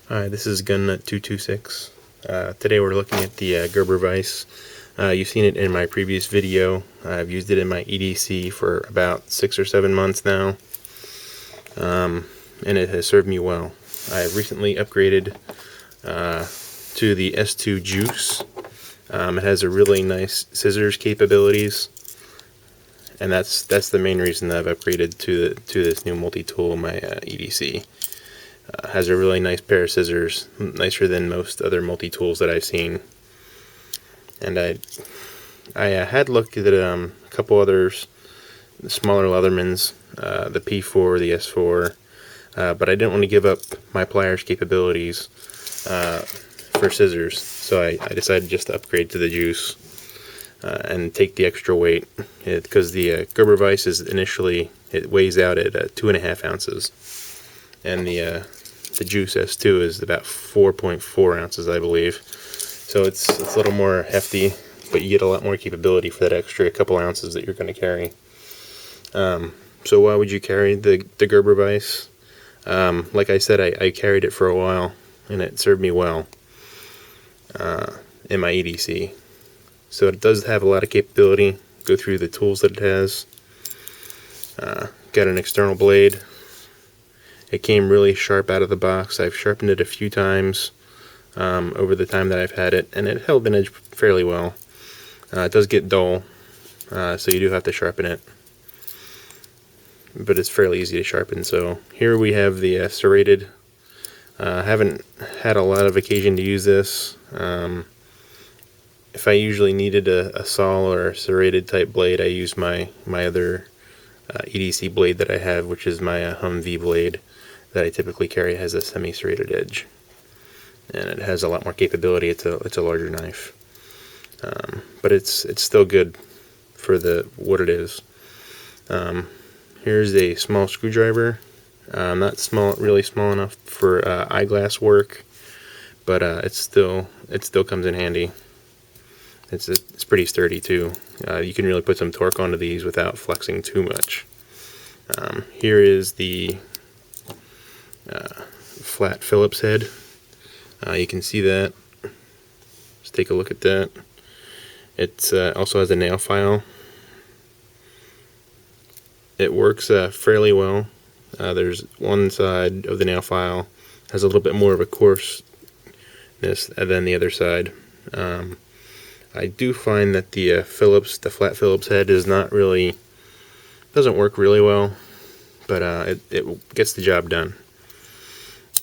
Hi, this is Gunnut226. Today we're looking at the Gerber Vise. You've seen it in my previous video. I've used it in my EDC for about 6 or 7 months now, and it has served me well. I recently upgraded to the S2 Juice. It has a really nice scissors capabilities, and that's the main reason that I've upgraded to this new multi-tool in my EDC. Has a really nice pair of scissors, nicer than most other multi-tools that I've seen. And I had looked at a couple others, the smaller Leathermans, the P4, the S4, but I didn't want to give up my pliers capabilities for scissors, so I decided just to upgrade to the Juice and take the extra weight, because the Gerber Vise is initially, it weighs out at 2.5 ounces, and the Juice S2 is about 4.4 ounces, I believe. So it's a little more hefty, but you get a lot more capability for that extra couple ounces that you're going to carry. So why would you carry the Gerber Vise? Like I said, I carried it for a while, and it served me well in my EDC. So it does have a lot of capability. Go through the tools that it has. Got an external blade. It came really sharp out of the box. I've sharpened it a few times over the time that I've had it, and it held an edge fairly well. It does get dull, so you do have to sharpen it, but it's fairly easy to sharpen. So here we have the serrated. I haven't had a lot of occasion to use this. If I usually needed a saw or a serrated type blade, I use my other EDC blade that I have, which is my Humvee blade that I typically carry. It has a semi-serrated edge, and it has a lot more capability. It's a larger knife, but it's still good for what it is. Here's a small screwdriver, not really small enough for eyeglass work, but it still comes in handy. It's pretty sturdy too. You can really put some torque onto these without flexing too much. Here is the flat Phillips head. You can see that. Let's take a look at that. It also has a nail file. It works fairly well. There's one side of the nail file has a little bit more of a coarseness than the other side. I do find that the flat Phillips head doesn't work really well, but it gets the job done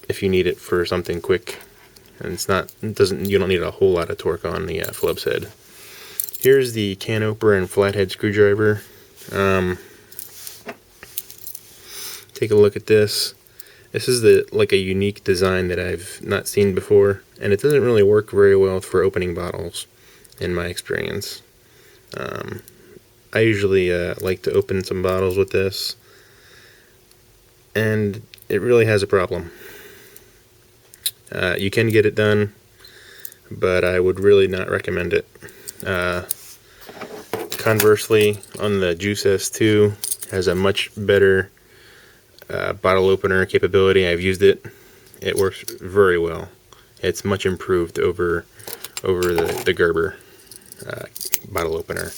if you need it for something quick, and you don't need a whole lot of torque on the Phillips head. Here's the can opener and flathead screwdriver. Take a look at this. This is like a unique design that I've not seen before, and it doesn't really work very well for opening bottles, in my experience. I usually like to open some bottles with this, and it really has a problem. You can get it done, but I would really not recommend it. Conversely, on the Juice S2, has a much better bottle opener capability. I've used it. It works very well. It's much improved over the Gerber bottle opener,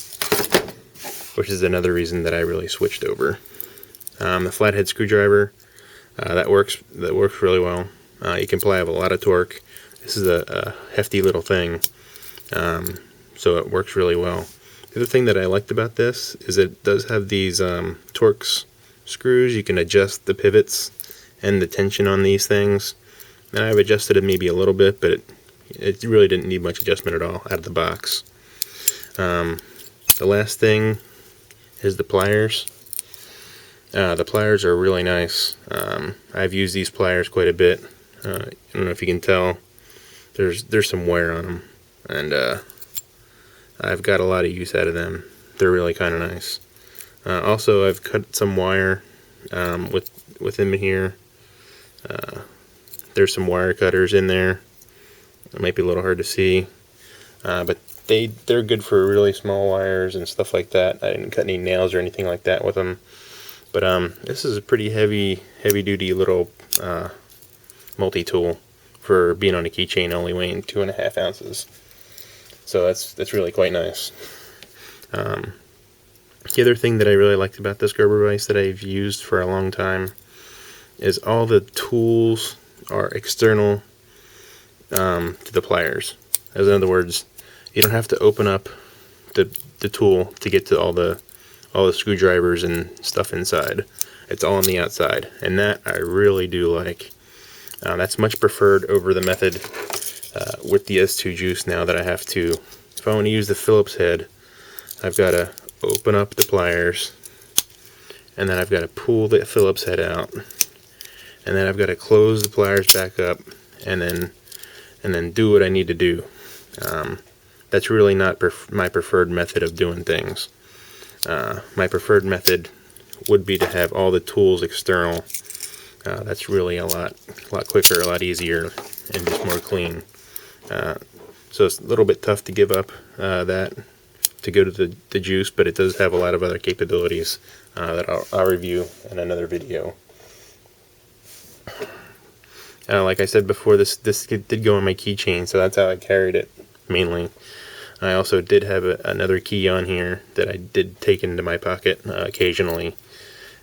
which is another reason that I really switched over. The flathead screwdriver, that works really well. You can apply a lot of torque. This is a hefty little thing, so it works really well. The other thing that I liked about this is it does have these Torx screws. You can adjust the pivots and the tension on these things, and I've adjusted it maybe a little bit, but it really didn't need much adjustment at all out of the box. The last thing is the pliers. The pliers are really nice. I've used these pliers quite a bit. I don't know if you can tell. There's some wear on them, and I've got a lot of use out of them. They're really kind of nice. Also, I've cut some wire within here. There's some wire cutters in there. It might be a little hard to see, but they're good for really small wires and stuff like that. I didn't cut any nails or anything like that with them. But this is a pretty heavy duty little multi-tool for being on a keychain only weighing 2.5 ounces. So that's really quite nice. The other thing that I really liked about this Gerber Vise that I've used for a long time is all the tools are external to the pliers. As in other words, you don't have to open up the tool to get to all the screwdrivers and stuff inside. It's all on the outside, and that I really do like. That's much preferred over the method with the S2 Juice now, that I have to, if I want to use the Phillips head, I've got to open up the pliers, and then I've got to pull the Phillips head out, and then I've got to close the pliers back up, and then do what I need to do. That's really not my preferred method of doing things. My preferred method would be to have all the tools external. That's really a lot quicker, a lot easier, and just more clean. So it's a little bit tough to give up that to go to the juice, but it does have a lot of other capabilities that I'll review in another video. Like I said before, this did go on my keychain, so that's how I carried it mainly. I also did have another key on here that I did take into my pocket occasionally,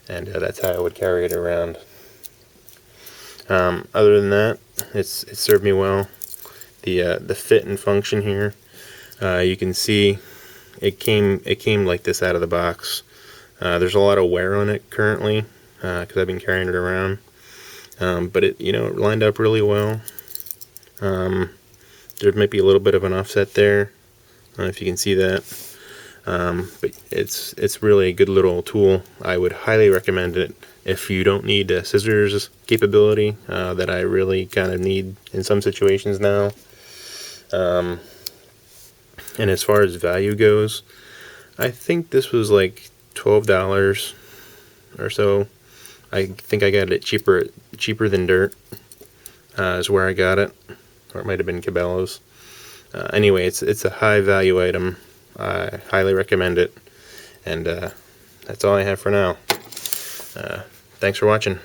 and that's how I would carry it around. Other than that, it served me well. The fit and function here, you can see it came like this out of the box. There's a lot of wear on it currently because I've been carrying it around, but it lined up really well. There might be a little bit of an offset there. I don't know if you can see that, but it's really a good little tool. I would highly recommend it if you don't need a scissors capability that I really kind of need in some situations now. And as far as value goes, I think this was like $12 or so. I think I got it cheaper than dirt is where I got it, or it might have been Cabela's. Anyway, it's a high value item. I highly recommend it, and that's all I have for now. Thanks for watching.